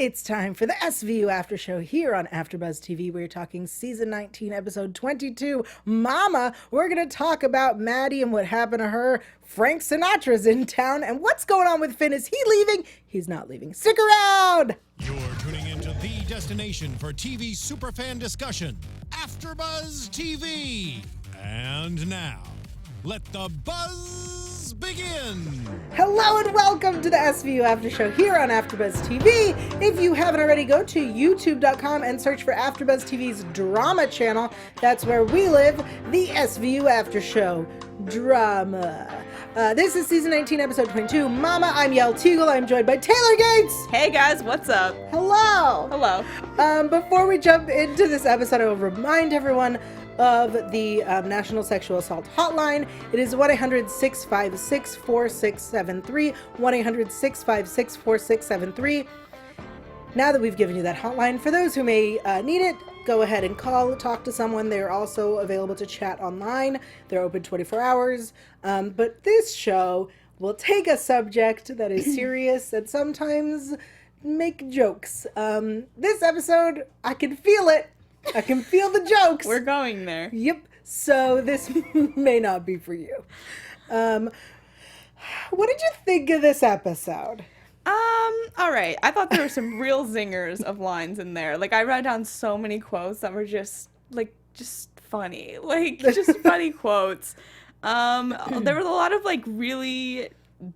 It's time for the SVU After Show here on AFTERBUZZ TV. We're talking Season 19, Episode 22, Mama. We're going to talk about Maddie and what happened to her. Frank Sinatra's in town. And what's going on with Finn? Is he leaving? He's not leaving. Stick around! You're tuning into the destination for TV superfan discussion, AFTERBUZZ TV. And now, let the buzz begin. Hello and welcome to the SVU After Show here on AFTERBUZZ TV. If you haven't already, go to youtube.com and search for AFTERBUZZ TV's drama channel. That's where we live, the SVU After Show drama. This is season 19, episode 22. Mama, I'm Yael Tygiel. I'm joined by Taylor Gates. Hey guys, what's up? Hello. Hello. Before we jump into this episode, I will remind everyone of the National Sexual Assault Hotline. It is 1-800-656-4673, 1-800-656-4673. Now that we've given you that hotline, for those who may need it, go ahead and call, talk to someone. They're also available to chat online. They're open 24 hours. But this show will take a subject that is serious and sometimes make jokes. This episode, I can feel it. I can feel the jokes. We're going there. Yep. So this may not be for you. What did you think of this episode? All right. I thought there were some real zingers of lines in there. Like, I wrote down so many quotes that were just funny. Just funny quotes. There was a lot of, really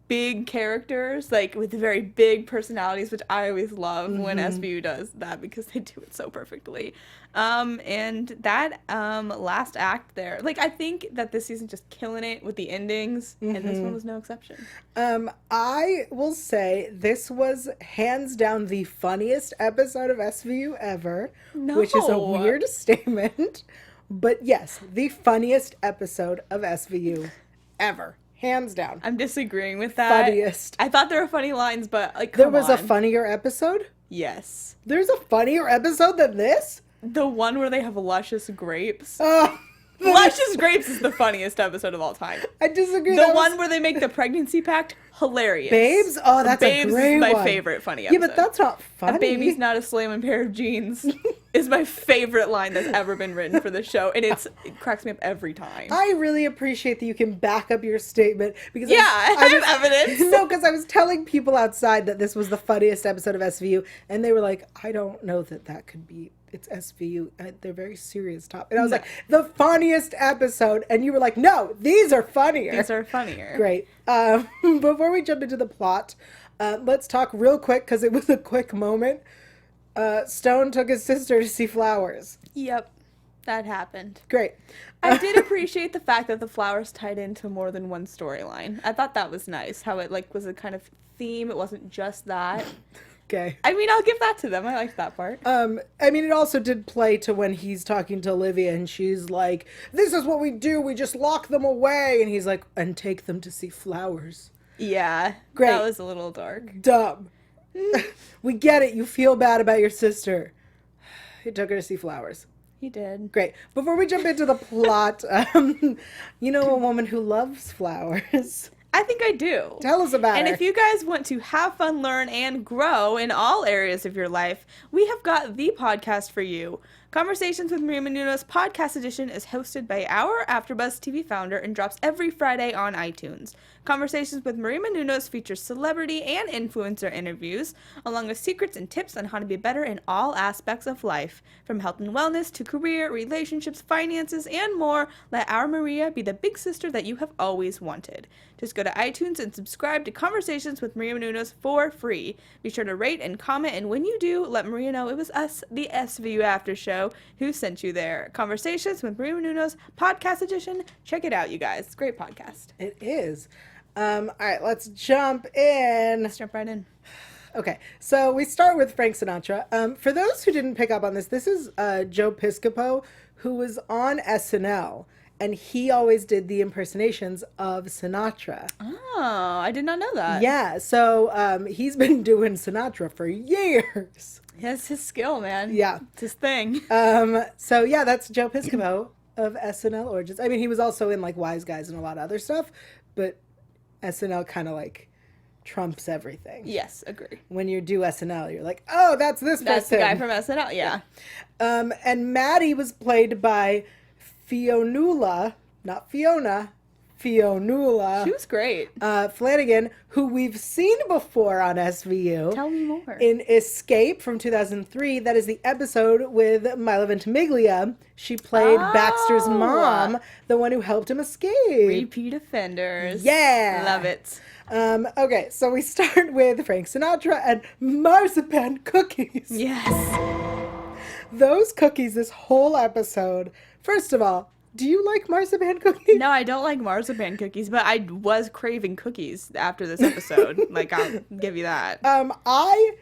big characters, with very big personalities, which I always love when SVU does that because they do it so perfectly. And that last act there, I think that this season just killing it with the endings, and this one was no exception. I will say this was hands down the funniest episode of SVU ever, which is a weird statement, but yes, the funniest episode of SVU ever. Hands down. I'm disagreeing with that. Funniest. I thought there were funny lines, but there was a funnier episode? Yes. There's a funnier episode than this? The one where they have luscious grapes. Oh. Luscious Grapes is the funniest episode of all time. I disagree. The one where they make the pregnancy pact, hilarious. Babes? Oh, that's Babes a great is my one. favorite funny episode. Yeah, but that's not funny. A baby's not a slamming pair of jeans is my favorite line that's ever been written for this show, and it cracks me up every time. I really appreciate that you can back up your statement. Because I have evidence. No, because I was telling people outside that this was the funniest episode of SVU, and they were like, I don't know that could be... It's SVU. They're very serious topic. And I was like, the funniest episode. And you were like, no, these are funnier. These are funnier. Great. Before we jump into the plot, let's talk real quick because it was a quick moment. Stone took his sister to see flowers. Yep. That happened. Great. I did appreciate the fact that the flowers tied into more than one storyline. I thought that was nice. How it was a kind of theme. It wasn't just that. Okay. I mean, I'll give that to them. I liked that part. It also did play to when he's talking to Olivia and she's like, this is what we do. We just lock them away. And he's like, and take them to see flowers. Yeah. Great. That was a little dark. Dumb. We get it. You feel bad about your sister. He took her to see flowers. He did. Great. Before we jump into the plot, you know a woman who loves flowers. I think I do. Tell us about her. And if you guys want to have fun, learn, and grow in all areas of your life, we have got the podcast for you. Conversations with Maria Menounos Podcast Edition is hosted by our AfterBuzz TV founder and drops every Friday on iTunes. Conversations with Maria Menounos features celebrity and influencer interviews, along with secrets and tips on how to be better in all aspects of life. From health and wellness to career, relationships, finances, and more, let our Maria be the big sister that you have always wanted. Just go to iTunes and subscribe to Conversations with Maria Menounos for free. Be sure to rate and comment, and when you do, let Maria know it was us, the SVU After Show, who sent you there. Conversations with Maria Menounos Podcast Edition. Check it out, you guys. Great podcast. It is. All right, let's jump in. Let's jump right in. Okay, so we start with Frank Sinatra. For those who didn't pick up on this, this is Joe Piscopo, who was on SNL, and he always did the impersonations of Sinatra. Oh, I did not know that. Yeah, so he's been doing Sinatra for years. That's his skill, man. Yeah. It's his thing. So yeah, that's Joe Piscopo of SNL Origins. I mean, he was also in Wise Guys and a lot of other stuff, but SNL kind of trumps everything. Yes, agree. When you do SNL, you're like, oh, that's this person. That's the guy from SNL, yeah. And Maddie was played by Fionnuala, not Fiona, Fionnuala. She was great. Flanagan, who we've seen before on SVU. Tell me more. In Escape from 2003. That is the episode with Milo Ventimiglia. She played Baxter's mom, the one who helped him escape. Repeat offenders. Yeah. Love it. Okay, so we start with Frank Sinatra and marzipan cookies. Yes. Those cookies, this whole episode. First of all, do you like marzipan cookies? No, I don't like marzipan cookies, but I was craving cookies after this episode. Like, I'll give you that. I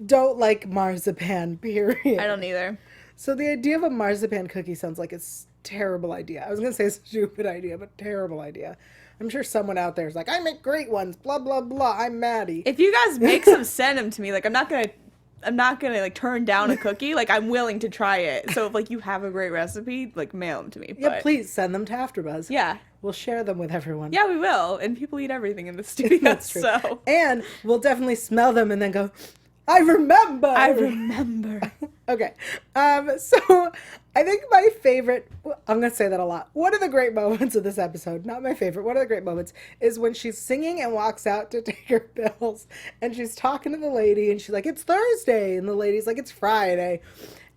don't like marzipan, period. I don't either. So the idea of a marzipan cookie sounds like a terrible idea. I was going to say stupid idea, but terrible idea. I'm sure someone out there is like, I make great ones, blah, blah, blah. I'm Maddie. If you guys make some, send them to me. Like, I'm not gonna like turn down a cookie. Like, I'm willing to try it. So if like you have a great recipe, like mail them to me. Yeah, please send them to AfterBuzz. Yeah. We'll share them with everyone. Yeah, we will. And people eat everything in the studio. That's true. So. And we'll definitely smell them and then go, I remember. I remember. Okay. So I think my favorite, I'm going to say that a lot. One of the great moments of this episode, not my favorite, one of the great moments is when she's singing and walks out to take her bills and she's talking to the lady and she's like, it's Thursday. And the lady's like, it's Friday.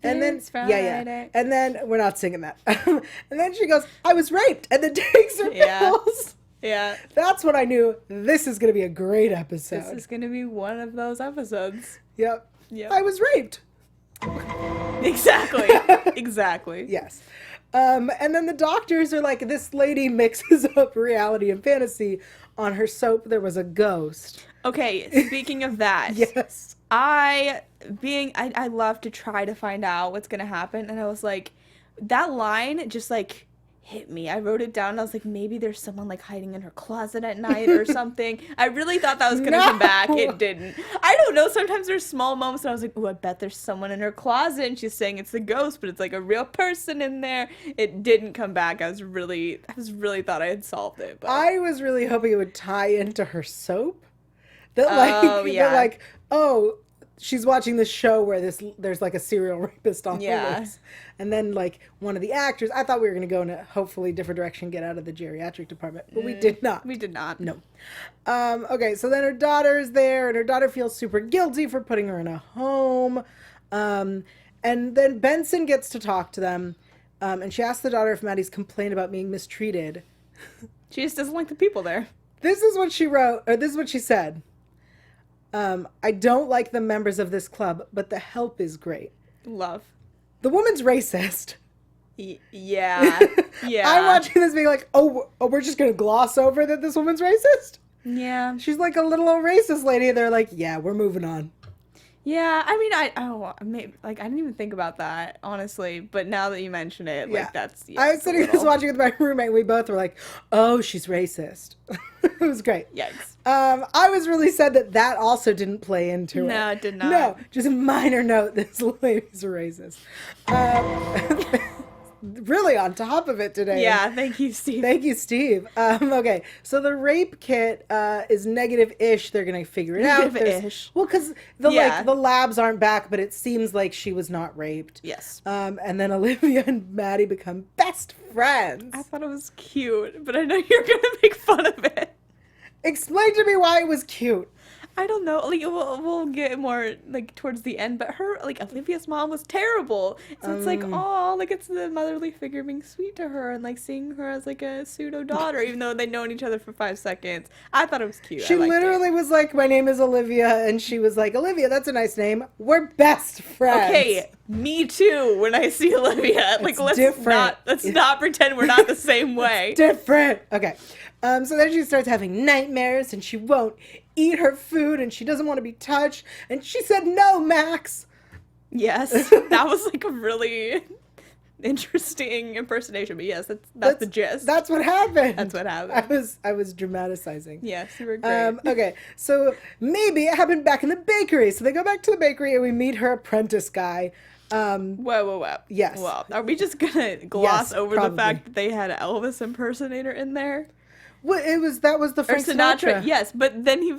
And it's then, Friday. And then, we're not singing that. And then she goes, I was raped. And then takes her bills. Yeah. That's when I knew this is going to be a great episode. This is going to be one of those episodes. Yep. Yep. I was raped. Exactly. Exactly. Yes. And then the doctors are like, this lady mixes up reality and fantasy. On her soap, there was a ghost. Okay, speaking of that. Yes. I love to try to find out what's going to happen. And I was like, that line just like hit me. I wrote it down and I was like, maybe there's someone like hiding in her closet at night or something. I really thought that was going to come back. It didn't. I don't know. Sometimes there's small moments and I was like, oh, I bet there's someone in her closet and she's saying it's a ghost, but it's like a real person in there. It didn't come back. I was really thought I had solved it. But I was really hoping it would tie into her soap. That like, oh, she's watching this show where there's like a serial rapist on the loose. And then like one of the actors, I thought we were going to go in a hopefully different direction, get out of the geriatric department, but we did not. We did not. No. Okay, so then her daughter's there and her daughter feels super guilty for putting her in a home. And then Benson gets to talk to them. And she asks the daughter if Maddie's complained about being mistreated. She just doesn't like the people there. This is what she wrote, or this is what she said. I don't like the members of this club, but the help is great. Love. The woman's racist. Yeah. Yeah. I'm watching this being like, oh, we're just going to gloss over that this woman's racist? Yeah. She's like a little old racist lady. They're like, yeah, we're moving on. Yeah, I mean, I didn't even think about that, honestly, but now that you mention it, like, that's, yeah, I was sitting just watching with my roommate, and we both were like, oh, she's racist. It was great. Yikes. I was really sad that also didn't play into it. No, it did not. No, just a minor note, this lady's a racist. Really on top of it today. Yeah, thank you, Steve. Thank you, Steve. Okay, so the rape kit is negative-ish. They're gonna figure it out. Negative-ish. Well, because the labs aren't back, but it seems like she was not raped. Yes. And then Olivia and Maddie become best friends. I thought it was cute, but I know you're gonna make fun of it. Explain to me why it was cute. I don't know. Like, we'll get more, like, towards the end, but her, like, Olivia's mom was terrible. So it's like, oh, like, it's the motherly figure being sweet to her and, like, seeing her as, like, a pseudo-daughter, even though they'd known each other for 5 seconds. I thought it was cute. She literally was like, my name is Olivia, and she was like, Olivia, that's a nice name. We're best friends. Okay, me too, when I see Olivia. Like, let's not pretend we're not the same way. It's different. Okay. So then she starts having nightmares, and she won't eat her food, and she doesn't want to be touched. And she said, no, Max. Yes, that was like a really interesting impersonation, but yes, that's the gist. That's what happened. That's what happened. I was dramatizing. Yes, you were great. Okay, so maybe it happened back in the bakery. So they go back to the bakery, and we meet her apprentice guy. Whoa. Yes. Well, are we just gonna gloss over probably. the fact that they had an Elvis impersonator in there? What, that was the Or Frank Sinatra. Sinatra. Yes, but then he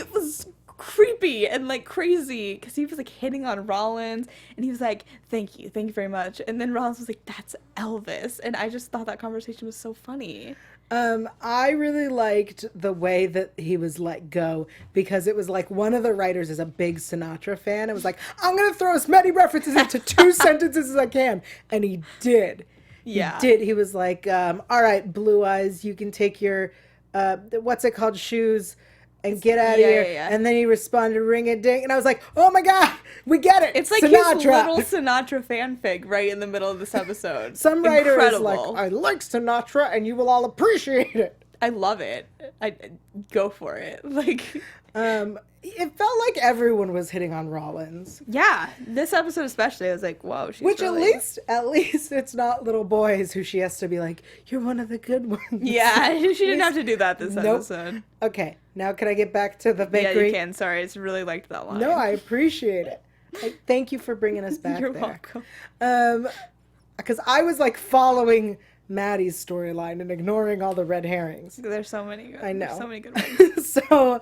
was creepy and like crazy because he was like hitting on Rollins and he was like, thank you very much. And then Rollins was like, that's Elvis. And I just thought that conversation was so funny. I really liked the way that he was let go because it was like one of the writers is a big Sinatra fan. It was like, I'm going to throw as many references into 2 sentences as I can. And he did. Yeah. He did. He was like, all right, Blue Eyes, you can take your, what's it called, shoes and get out of here. Yeah. And then he responded, ring a ding. And I was like, oh my God, we get it. It's like Sinatra. his little Sinatra fanfic right in the middle of this episode. Some writer Incredible. is like, I like Sinatra and you will all appreciate it. I love it. I go for it. Like, It felt like everyone was hitting on Rollins. yeah, this episode especially, I was like, whoa, she's Which really... at least it's not little boys who she has to be like, you're one of the good ones. Yeah, she didn't have to do that this Nope. episode. Okay, now can I get back to the bakery? Yeah, you can. Sorry, I just really liked that line. No, I appreciate it. Thank you for bringing us back You're there. welcome. Because I was like following Maddie's storyline and ignoring all the red herrings. There's so many good. I know. There's so many good ones. So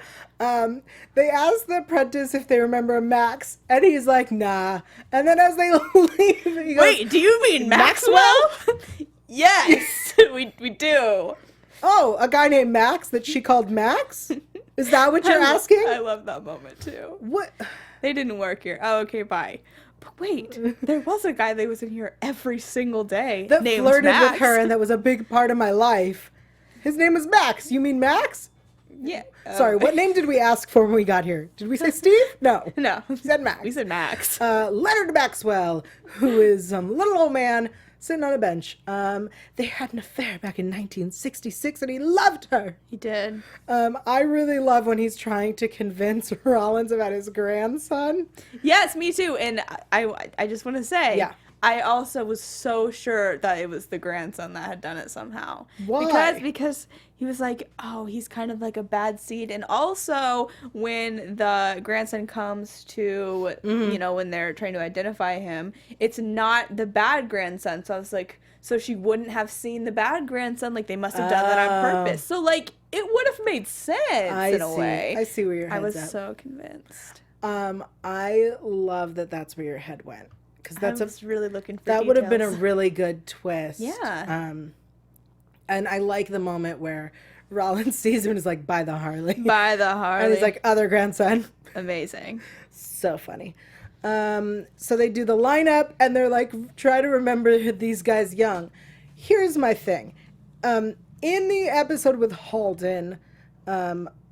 they asked the apprentice if they remember Max, and he's like, nah. And then as they leave, he goes, Wait, do you mean Maxwell? Yes, we do. oh, a guy named Max that she called Max? Is that what you're asking? I love that moment too. What? They didn't work here. Oh, okay, bye. But wait, there was a guy that was in here every single day That named flirted Max. with her and that was a big part of my life. His name is Max. You mean Max? Yeah. Sorry, what name did we ask for when we got here? Did we say Steve? No. No. We said Max. We said Max. Leonard Maxwell, who is some little old man sitting on a bench. They had an affair back in 1966 and he loved her. He did. I really love when he's trying to convince Rollins about his grandson. Yes, me too. And I just want to say, Yeah. I also was so sure that it was the grandson that had done it somehow. Why? Because he was like, oh, he's kind of like a bad seed. And also when the grandson comes to, when they're trying to identify him, it's not the bad grandson. So I was like, so she wouldn't have seen the bad grandson. Like they must have done that on purpose. So like it would have made sense in a way. I see where your head's I was at. so convinced. I love that that's where your head went. Because I was really looking for that would have been a details. really good twist. Yeah. And I like the moment where Rollins sees him and is like, buy the Harley. By the Harley. And he's like, other grandson. Amazing. So funny. So they do the lineup and they're like, try to remember these guys young. Here's my thing. In the episode with Halden,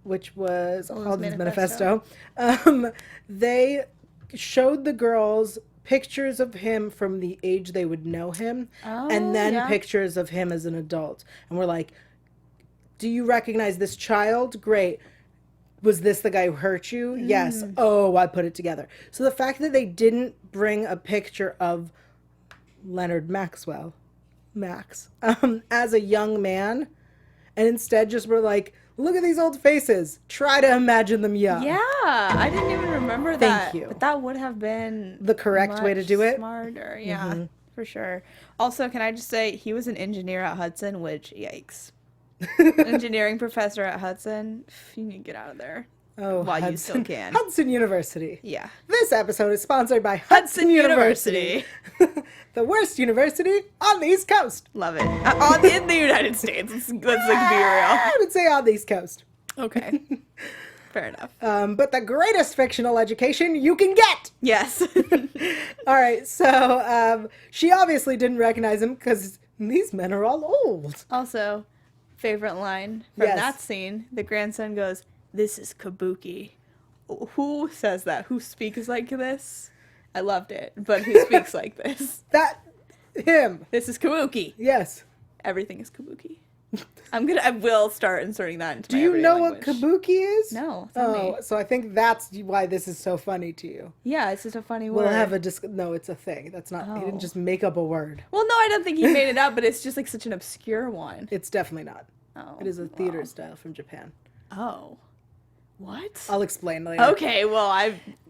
which was Halden's Manifesto, they showed the girls pictures of him from the age they would know him, and then pictures of him as an adult. And we're like, do you recognize this child? Great. Was this the guy who hurt you? Yes. Oh, I put it together. So the fact that they didn't bring a picture of Leonard Maxwell, Max, as a young man, and instead just were like, look at these old faces. Try to imagine them young. Yeah, I didn't even remember that. Thank you. But that would have been The correct way to do it. Smarter, yeah, for sure. Also, can I just say he was an engineer at Hudson, which yikes. Engineering professor at Hudson, you need to get out of there. Oh, while Hudson. you still can. Hudson University. Yeah. This episode is sponsored by Hudson University. The worst university on the East Coast. Love it. In the United States. Let's like be real. I would say on the East Coast. Okay. Fair enough. But the greatest fictional education you can get. Yes. All right, so she obviously didn't recognize him because these men are all old. Also, favorite line from Yes. that scene, the grandson goes, "This is kabuki." Who says that? Who speaks like this? I loved it, but who speaks like this? Him. This is kabuki. Yes. Everything is kabuki. I will start inserting that into Do my you everyday know language. what kabuki is? No, tell me. So I think that's why this is so funny to you. Yeah, it's just a funny word. We'll have a no, it's a thing. That's not. He didn't just make up a word. Well, no, I don't think he made it up, but it's just like such an obscure one. It's definitely not. Oh, It is a theater style from Japan. Oh. What? I'll explain later. Okay, well,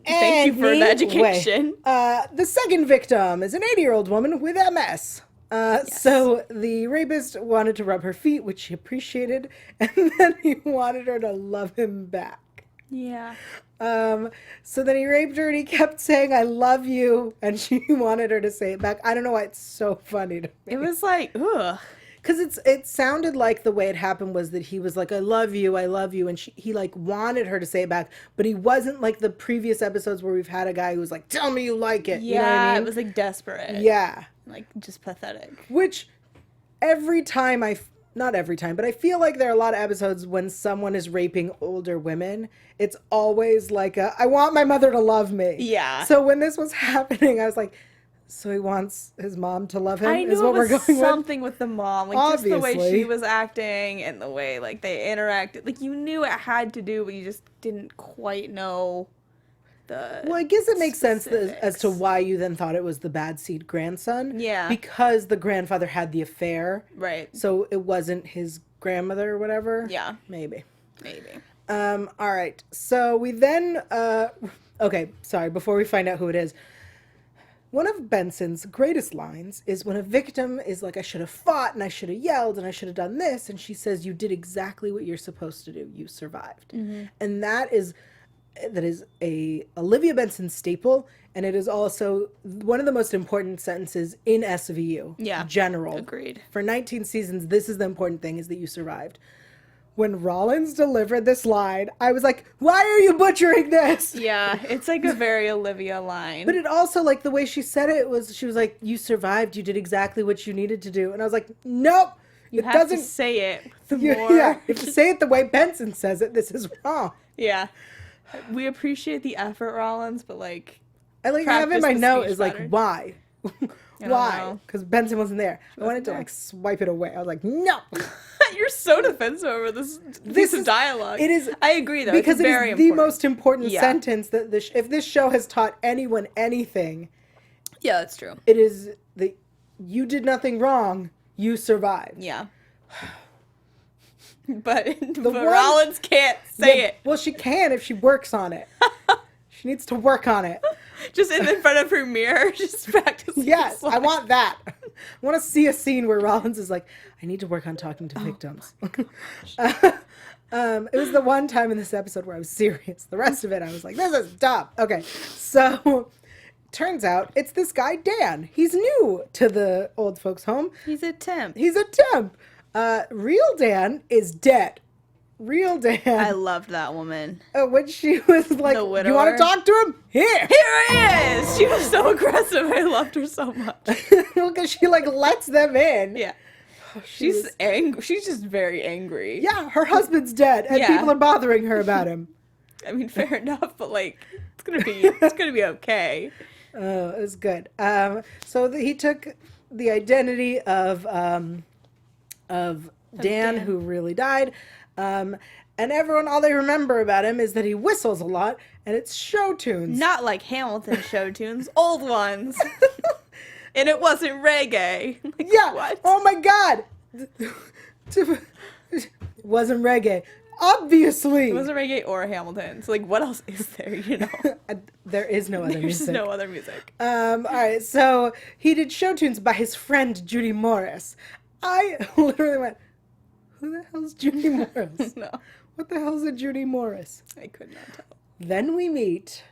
thank you for the Anyway, education. The second victim is an 80-year-old woman with MS. So the rapist wanted to rub her feet, which she appreciated, and then he wanted her to love him back. Yeah. So then he raped her and he kept saying, I love you. And she wanted her to say it back. I don't know why it's so funny to me. It was like, ugh. Because it sounded like the way it happened was that he was like, I love you. And he like wanted her to say it back. But he wasn't like the previous episodes where we've had a guy who was like, tell me you like it. Yeah, you know what I mean? it was like desperate. Yeah. Like just pathetic. Which every time not every time, but I feel like there are a lot of episodes when someone is raping older women. It's always like I want my mother to love me. Yeah. So when this was happening, I was like, so he wants his mom to love him? I is knew what it was we're going something with the mom. Like Obviously. just the way she was acting and the way like they interacted. Like you knew it had to do, but you just didn't quite know the Well, I guess it makes sense specifics. as to why you then thought it was the bad seed grandson. Yeah. Because the grandfather had the affair. Right. So it wasn't his grandmother or whatever. Yeah. Maybe. Maybe. All right. So we then, okay, sorry, before we find out who it is, one of Benson's greatest lines is when a victim is like, I should have fought and I should have yelled and I should have done this. And she says, you did exactly what you're supposed to do. You survived. Mm-hmm. And that is a Olivia Benson staple. And it is also one of the most important sentences in SVU. Yeah. General. Agreed. For 19 seasons, this is the important thing, is that you survived. When Rollins delivered this line, I was like, why are you butchering this? Yeah, it's like a very Olivia line. But it also, like, the way she said it was, she was like, you survived, you did exactly what you needed to do. And I was like, nope, you it have doesn't. to say it with Yeah, more. yeah, if you say it the way Benson says it, this is wrong. Yeah. We appreciate the effort, Rollins, but like, I like have in practice my the note speech is like, better. why? don't Why? know. Because Benson wasn't there. I wanted to there. like swipe it away. I was like, no. You're so defensive over this piece of dialogue. It is. I agree, though. Because it's it very is the important. most important Yeah. sentence that if this show has taught anyone anything, Yeah, that's true. it is that you did nothing wrong. You survived. Yeah. But one- Rollins can't say Yeah, it. Well, she can if she works on it. She needs to work on it. Just in front of her mirror, just practicing. Yes, this I line. want that. I want to see a scene where Rollins is like, I need to work on talking to victims. It was the one time in this episode where I was serious. The rest of it, I was like, this is dumb. Okay, so turns out it's this guy, Dan. He's new to the old folks' home. He's a temp. He's a temp. Real Dan is dead. Real Dan. I loved that woman. When she was like, The you want widower? to talk to him? Here. Here he is! She was so aggressive. I loved her so much. Because she like lets them in. Yeah. She She's was- angry. She's just very angry. Yeah, her husband's dead, and Yeah. people are bothering her about him. I mean, fair enough, but like, it's gonna be okay. Oh, it was good. So he took the identity of Dan, who really died, and everyone, all they remember about him is that he whistles a lot, and it's show tunes. Not like Hamilton show tunes, old ones. And it wasn't reggae. Like, Yeah. What? Oh my God. It wasn't reggae. Obviously. It wasn't reggae or Hamilton. So like, what else is there? You know, There is no other there's music. no other music. All right, so he did show tunes by his friend Judy Morris. I literally went, who the hell's Judy Morris? No, What the hell's a Judy Morris? I could not tell. Then we meet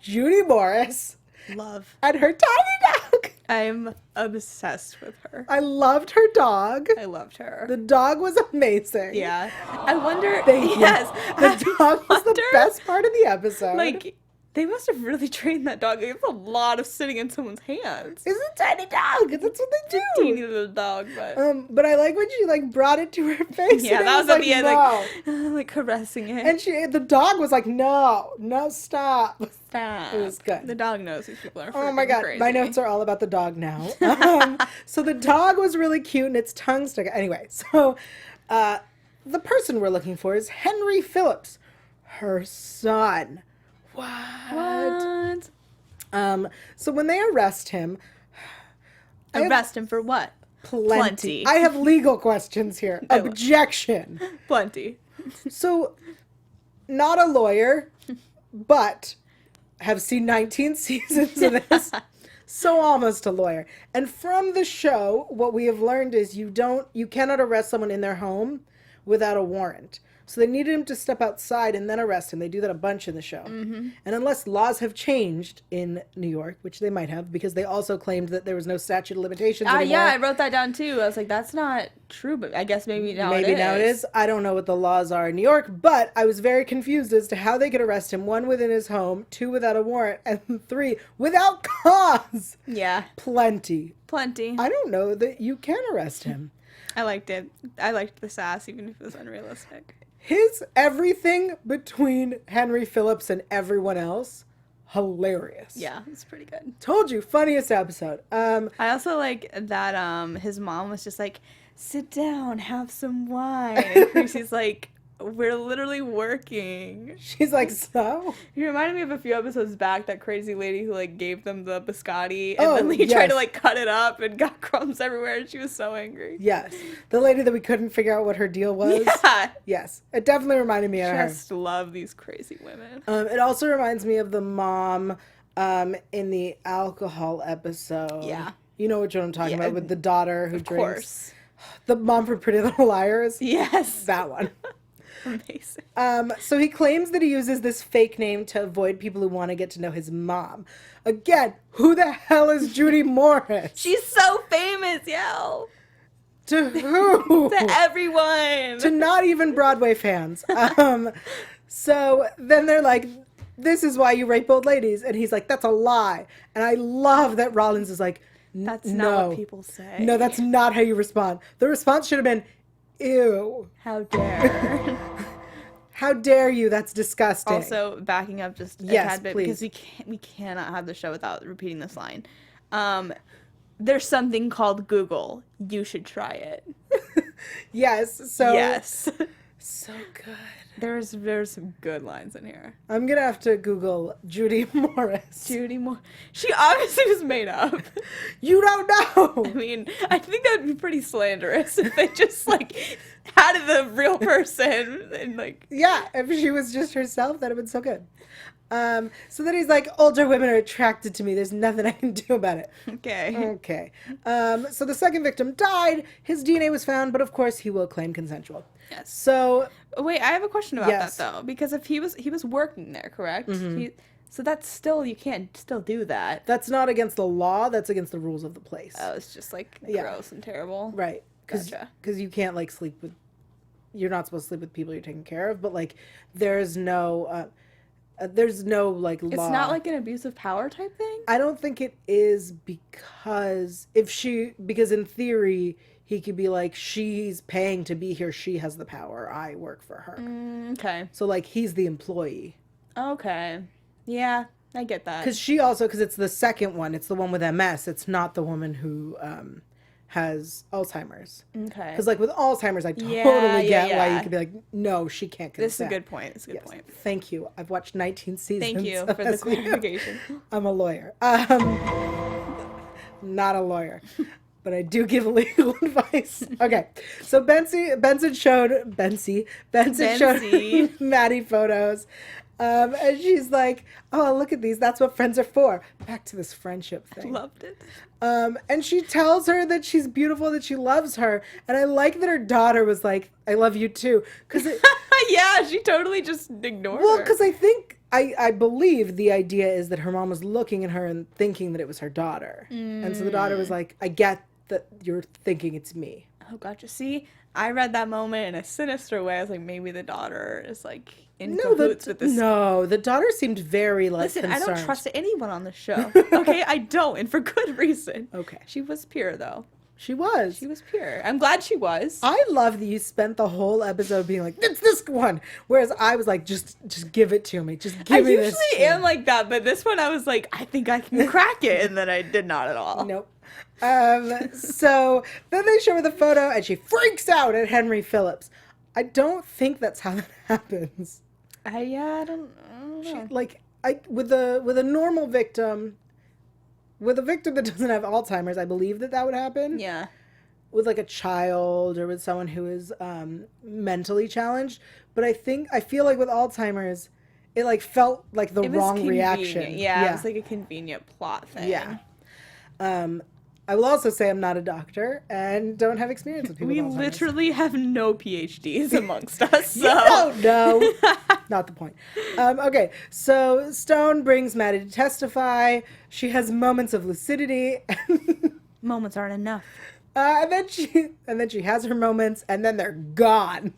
Judy Morris Love. and her tiny dog. I'm obsessed with her. I loved her dog. I loved her. The dog was amazing. Yeah. I wonder. Thank you. Yes. The dog was the wonder, best part of the episode. Like, they must have really trained that dog. It's a lot of sitting in someone's hands. It's a tiny dog. That's what they do. Teeny little dog, but But I like when she like brought it to her face. yeah, and it that was at like, the end, no. like caressing it. And the dog was like, no, stop. Stop. It was good. The dog knows these people are. Oh my freaking God, crazy. my notes are all about the dog now. So the dog was really cute and its tongue stuck. Anyway, so the person we're looking for is Henry Phillips, her son. What? What? So when they arrest him, I have Arrest him for what? plenty. I have legal questions here. No. Objection. Plenty. So, not a lawyer, but have seen 19 seasons of this. So almost a lawyer. And from the show, what we have learned is you cannot arrest someone in their home without a warrant. So they needed him to step outside and then arrest him. They do that a bunch in the show. Mm-hmm. And unless laws have changed in New York, which they might have, because they also claimed that there was no statute of limitations anymore. Yeah, I wrote that down too. I was like, that's not true, but I guess maybe now it is. Maybe now it is. I don't know what the laws are in New York, but I was very confused as to how they could arrest him. 1, within his home, 2, without a warrant, and 3, without cause. Yeah. Plenty. I don't know that you can arrest him. I liked it. I liked the sass, even if it was unrealistic. His everything between Henry Phillips and everyone else, hilarious. Yeah, it's pretty good. Told you, funniest episode. I also like that his mom was just like, sit down, have some wine. And she's like, we're literally working. She's like, so? You reminded me of a few episodes back, that crazy lady who like gave them the biscotti and then he tried to like cut it up and got crumbs everywhere and she was so angry. Yes. The lady that we couldn't figure out what her deal was. Yeah. Yes. It definitely reminded me of her. Just love these crazy women. It also reminds me of the mom in the alcohol episode. Yeah. You know which one I'm talking about, with the daughter who drinks. Of course. The mom from Pretty Little Liars. Yes. That one. Amazing. So he claims that he uses this fake name to avoid people who want to get to know his mom. Again, who the hell is Judy Morris? She's so famous, Yael. To who? To everyone. To not even Broadway fans. So then they're like, this is why you rape old ladies. And he's like, that's a lie. And I love that Rollins is like, that's not what people say. No, that's not how you respond. The response should have been, ew. How dare. How dare you? That's disgusting. Also, backing up just a tad bit, please. because we cannot have the show without repeating this line. There's something called Google. You should try it. Yes. So yes. So good. There's some good lines in here. I'm gonna have to Google Judy Morris. She obviously was made up. You don't know. I mean, I think that would be pretty slanderous if they just like had the real person and like. Yeah, if she was just herself, that'd have been so good. So then he's like, older women are attracted to me. There's nothing I can do about it. Okay. So the second victim died. His DNA was found, but of course he will claim consensual. Yes. So wait, I have a question about that though, because if he was working there, correct? Mm-hmm. So that's still, you can't still do that. That's not against the law. That's against the rules of the place. Oh, it's just like gross and terrible. Right. Gotcha. Because you can't like sleep with. You're not supposed to sleep with people you're taking care of, but like there's no like law. It's not like an abuse of power type thing? I don't think it is, because in theory he could be like, she's paying to be here, she has the power, I work for her. Okay. So like he's the employee. Okay. Yeah, I get that. Because it's the second one, it's the one with MS, it's not the woman who has Alzheimer's. Okay. Because like with Alzheimer's, I totally get why you could be like, no, she can't consent. This is a good point. It's a good point. Thank you. I've watched 19 seasons. Thank you for the clarification. I'm a lawyer. Not a lawyer. But I do give legal advice. Okay. So Benson showed Maddie photos. And she's like, oh, look at these. That's what friends are for. Back to this friendship thing. Loved it. And she tells her that she's beautiful, that she loves her. And I like that her daughter was like, I love you too. Yeah, she totally just ignored her. Well, because I believe the idea is that her mom was looking at her and thinking that it was her daughter. And so the daughter was like, I get that you're thinking it's me. Oh, gotcha. See, I read that moment in a sinister way. I was like, maybe the daughter is like in cahoots with this. No, the daughter seemed very concerned. I don't trust anyone on the show. Okay, I don't, and for good reason. Okay. She was pure, though. She was. She was pure. I'm glad she was. I love that you spent the whole episode being like, it's this one. Whereas I was like, just give it to me. Just give me this. I usually am like that, but this one I was like, I think I can crack it. And then I did not at all. Nope. So then they show her the photo and she freaks out at Henry Phillips. I don't think that's how that happens. I don't know. With a normal victim, with a victim that doesn't have Alzheimer's, I believe that would happen. Yeah. With like a child or with someone who is mentally challenged. But I feel like with Alzheimer's, it like felt like the wrong reaction. Yeah, it was like a convenient plot thing. Yeah. I will also say I'm not a doctor and don't have experience with people We with Alzheimer's. literally have no PhDs amongst us, so. You don't know. Not the point. Okay, so Stone brings Maddie to testify. She has moments of lucidity. Moments aren't enough. And then she has her moments, and then they're gone.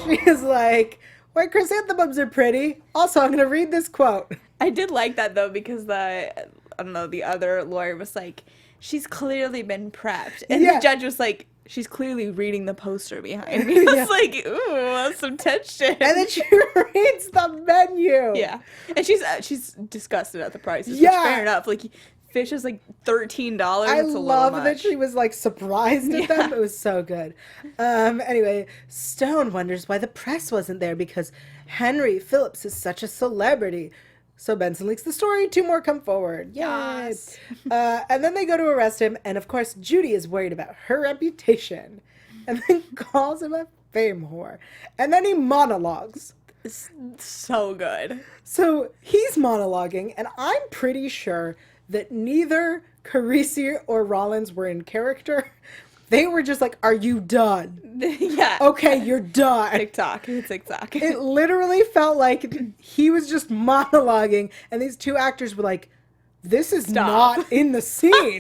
She is like, "Why chrysanthemums are pretty. Also, I'm gonna read this quote." I did like that though, because the other lawyer was like, she's clearly been prepped, and Yeah. the judge was like, she's clearly reading the poster behind me. I was Yeah. like, ooh, that's some tension. And then she reads the menu. yeah, and she's disgusted at the prices. Yeah. Which, fair enough. Like, fish is like $13. I It's a love little that much. she was like surprised at them. It was so good. Anyway, Stone wonders why the press wasn't there because Henry Phillips is such a celebrity. So Benson leaks the story. 2 more come forward. Yay. Yes. And then they go to arrest him. And of course, Judy is worried about her reputation and then calls him a fame whore. And then he monologues. It's so good. So he's monologuing, and I'm pretty sure that neither Carisi or Rollins were in character. They were just like, "Are you done? Yeah. Okay, you're done." TikTok. It literally felt like he was just monologuing, and these 2 actors were like, "This is Stop. not in the scene."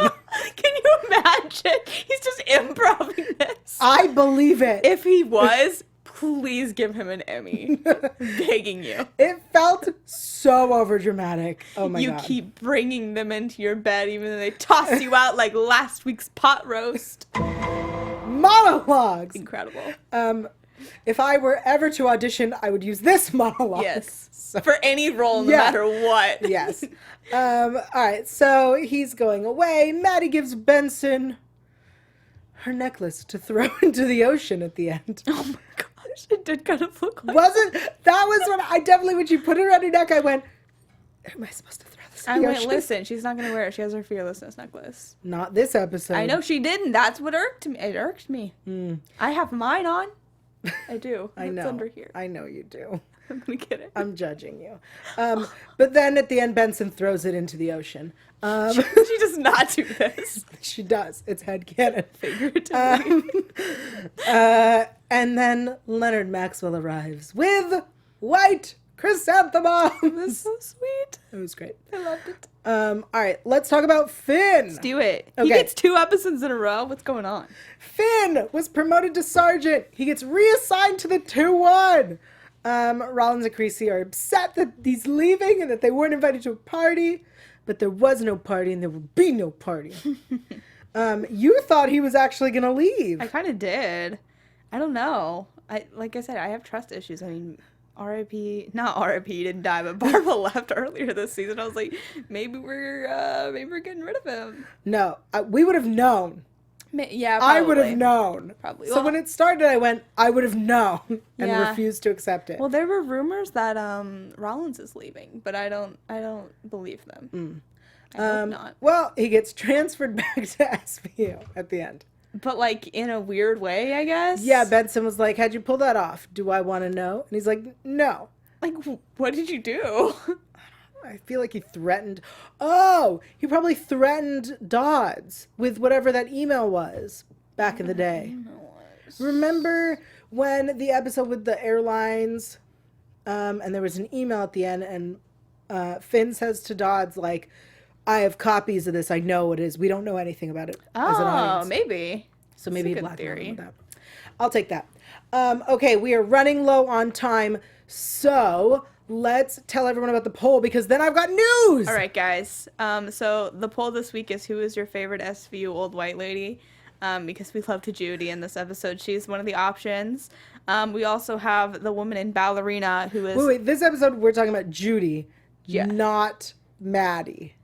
Can you imagine? He's just improvising this. I believe it. If he was, please give him an Emmy. Begging you. It felt so overdramatic. Oh my You god. keep bringing them into your bed even though they tossed you out like last week's pot roast. Monologues. Incredible. If I were ever to audition, I would use this monologue. Yes. So- For any role, no Yeah. matter what. Yes. All right. So he's going away. Maddie gives Benson her necklace to throw into the ocean at the end. Oh my gosh, it did kind of look like That was when I definitely, when she put it around her neck, I went, am I supposed to throw this in I the went, ocean? listen, she's not going to wear it. She has her fearlessness necklace. Not this episode. I know she didn't. That's what irked me. It irked me. I have mine on. I do. I know. It's under here. I know you do. I'm going to get it. I'm judging you. But then at the end, Benson throws it into the ocean. She does not do this. She does. It's headcanon. Figuratively. And then Leonard Maxwell arrives with white chrysanthemums. That's so sweet. It was great. I loved it. All right, let's talk about Finn. Let's do it. He Okay. gets 2 episodes in a row. What's going on? Finn was promoted to sergeant. He gets reassigned to the 2-1. Rollins and Creasy are upset that he's leaving and that they weren't invited to a party. But there was no party and there would be no party. You thought he was actually going to leave. I kind of did. I don't know. Like I said, I have trust issues. I mean, not RIP, he didn't die, but Barbara left earlier this season. I was like, maybe we're getting rid of him. No, we would have known. Yeah, probably. I would have known. Probably. So Well- when it started, I went, I would have known and Yeah. refused to accept it. Well, there were rumors that Rollins is leaving, but I don't believe them. I hope not. Well, he gets transferred back to SVU at the end. But like in a weird way, I guess. Yeah, Benson was like, how'd you pull that off? Do I want to know? And he's like, no. Like, what did you do? I feel like he threatened. Oh, he probably threatened Dodds with whatever that email was back in the day. Remember when the episode with the airlines, and there was an email at the end, and Finn says to Dodds, like, I have copies of this. I know it is. We don't know anything about it as an Oh, audience. maybe. So maybe he That's a good blackmailed him theory. with that. I'll take that. Okay, we are running low on time. So let's tell everyone about the poll because then I've got news. All right, guys. So the poll this week is who is your favorite SVU old white lady? Because we love to Judy in this episode. She's one of the options. We also have the woman in Ballerina who is Wait. This episode we're talking about Judy, Yeah. not Maddie.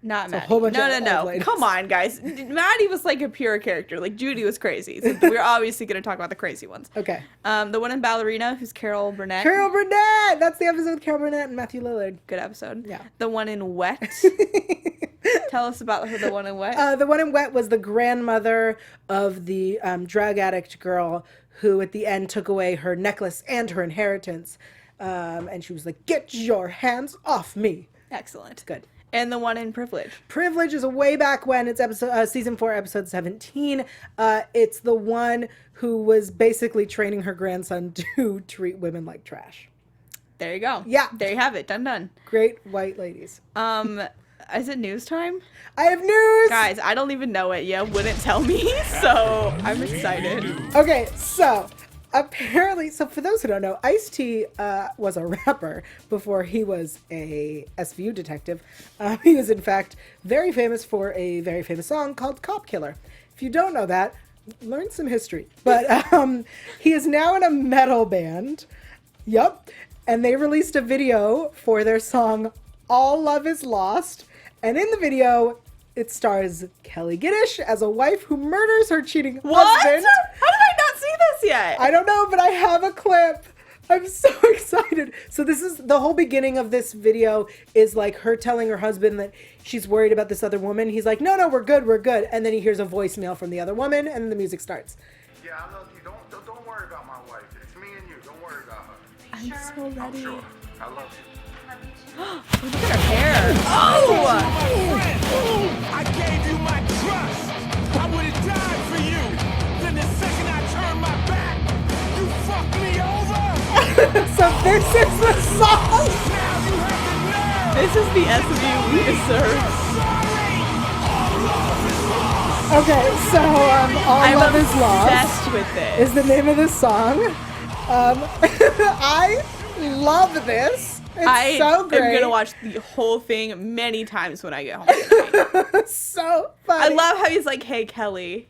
not Maddie. whole bunch of old No. ladies. Come on, guys. Maddie was like a pure character. Like Judy was crazy. So we're obviously going to talk about the crazy ones. Okay. The one in Ballerina who's Carol Burnett. Carol Burnett. That's the episode with Carol Burnett and Matthew Lillard. Good episode. Yeah. The one in Wet. Tell us about the one in Wet. The one in Wet was the grandmother of the drug addict girl who at the end took away her necklace and her inheritance. And she was like, get your hands off me. Excellent. Good. And the one in Privilege. Privilege is a way back when. It's season 4, episode 17. It's the one who was basically training her grandson to treat women like trash. There you go. Yeah. There you have it. Done. Great white ladies. Is it news time? I have news! Guys, I don't even know it. You wouldn't tell me, so I'm excited. Okay, so apparently, for those who don't know, Ice-T was a rapper before he was a SVU detective. He was, in fact, very famous for a very famous song called Cop Killer. If you don't know that, learn some history. But he is now in a metal band. Yup. And they released a video for their song All Love Is Lost. And in the video, it stars Kelly Giddish as a wife who murders her cheating husband. How did I not see this yet? I don't know, but I have a clip. I'm so excited. So this is the whole beginning of this video is like her telling her husband that she's worried about this other woman. He's like, no, we're good. And then he hears a voicemail from the other woman and the music starts. Yeah, I love you. Don't worry about my wife. It's me and you. Don't worry about her. I'm so ready. I'm sure. I love you. Look at her hair. Oh! I gave you my trust. I would have died for you. Then the second I turned my back, you fucked me over. So this is the song. Now you have the nerve. This is the SVU we deserve. Sorry. All love is lost. Okay, so All I'm Love Is Lost obsessed with this. is the name of this song. I love this. It's so great. I'm gonna watch the whole thing many times when I get home tonight. So I funny. love how he's like, "Hey Kelly,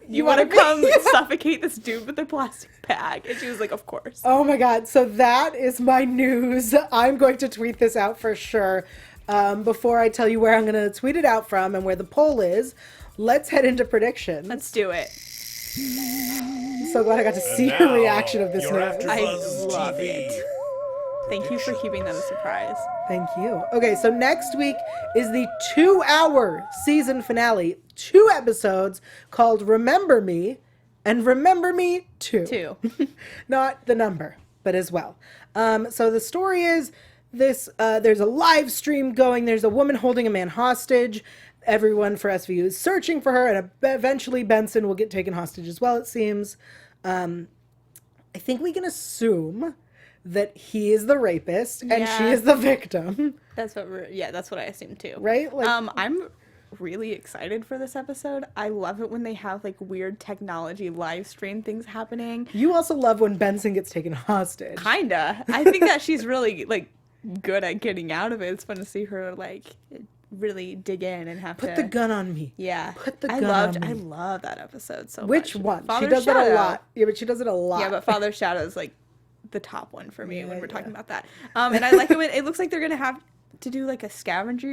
you wanna want to come be- suffocate this dude with a plastic bag?" And she was like, "Of course." Oh my god, so that is my news. I'm going to tweet this out for sure. Before I tell you where I'm going to tweet it out from and where the poll is, let's head into predictions. Let's do it. I'm so glad I got to see your reaction of this your news. I AFTERBUZZ love TV. it. Thank you for keeping them a surprise. Thank you. Okay, so next week is the 2-hour season finale. 2 episodes called Remember Me and Remember Me 2. 2. Not the number, but as well. So the story is this, there's a live stream going. There's a woman holding a man hostage. Everyone for SVU is searching for her, and eventually Benson will get taken hostage as well, it seems. I think we can assume that he is the rapist and she Yeah. is the victim, That's what I assumed too. right? Like, I'm really excited for this episode. I love it when they have like weird technology live stream things happening. you also love when Benson gets taken hostage. Kinda. I think that she's really like good at getting out of it. It's fun to see her like really dig in and have Put to the gun on me. Yeah. Put the I gun on I me. love that episode so Which much. one? Father She does it Shadow. a lot. Yeah, but she does it a lot. Yeah, but Father Shadow is like the top one for me Yeah, when we're talking yeah. about that. And I like it when it looks like they're gonna have to do like a scavenger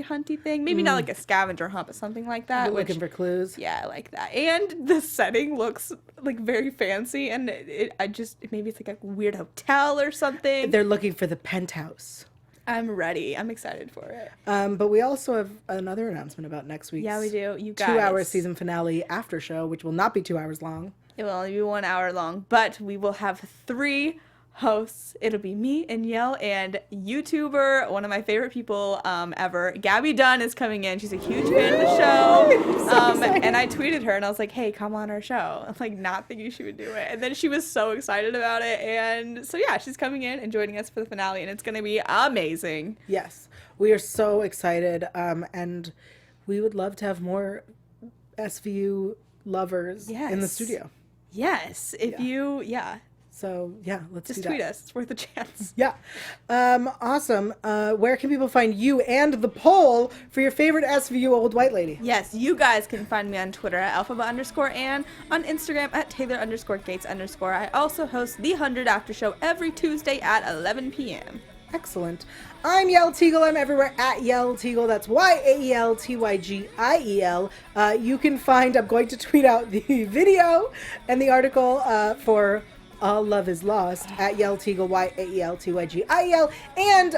hunty thing. Maybe not like a scavenger hunt, but something like that. We're looking for clues. Yeah, I like that. And the setting looks like very fancy, and maybe it's like a weird hotel or something. They're looking for the penthouse. I'm ready. I'm excited for it. But we also have another announcement about next week's Yeah, we do. You guys. 2-hour season finale after show, which will not be 2 hours long. It will only be 1 hour long, but we will have 3 hosts. It'll be me and Yael and YouTuber, one of my favorite people ever. Gabby Dunn is coming in. She's a huge fan of the show. And I tweeted her and I was like, hey, come on our show. I'm like, not thinking she would do it. And then she was so excited about it. And so yeah, she's coming in and joining us for the finale, and it's going to be amazing. Yes, we are so excited, and we would love to have more SVU lovers in the Yes. studio. Yes. If you, So yeah, let's just do tweet that. us. It's worth a chance. Yeah. Awesome. Where can people find you and the poll for your favorite SVU old white lady? Yes, you guys can find me on Twitter at alphaba_ and on Instagram at Taylor_Gates_. I also host the 100 After Show every Tuesday at 11 p.m. Excellent. I'm Yael Tygiel. I'm everywhere at Yael Tygiel. That's YAELTYGIEL. You can find, I'm going to tweet out the video and the article for All Love Is Lost at Yael Tygiel, YAELTYGIEL. And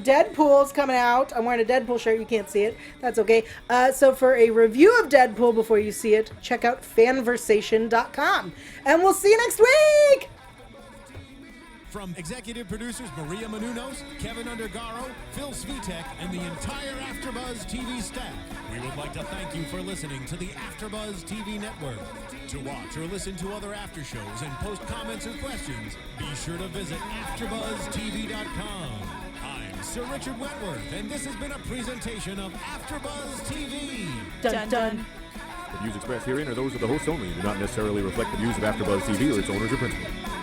Deadpool's coming out. I'm wearing a Deadpool shirt. You can't see it. That's okay. So for a review of Deadpool before you see it, check out fanversation.com. And we'll see you next week! From executive producers Maria Menounos, Kevin Undergaro, Phil Svitek, and the entire AfterBuzz TV staff, we would like to thank you for listening to the AfterBuzz TV network. To watch or listen to other after shows and post comments or questions, be sure to visit AfterBuzzTV.com. I'm Sir Richard Wentworth, and this has been a presentation of AfterBuzz TV. Dun dun. The views expressed herein are those of the hosts only and do not necessarily reflect the views of AfterBuzz TV or its owners or principals.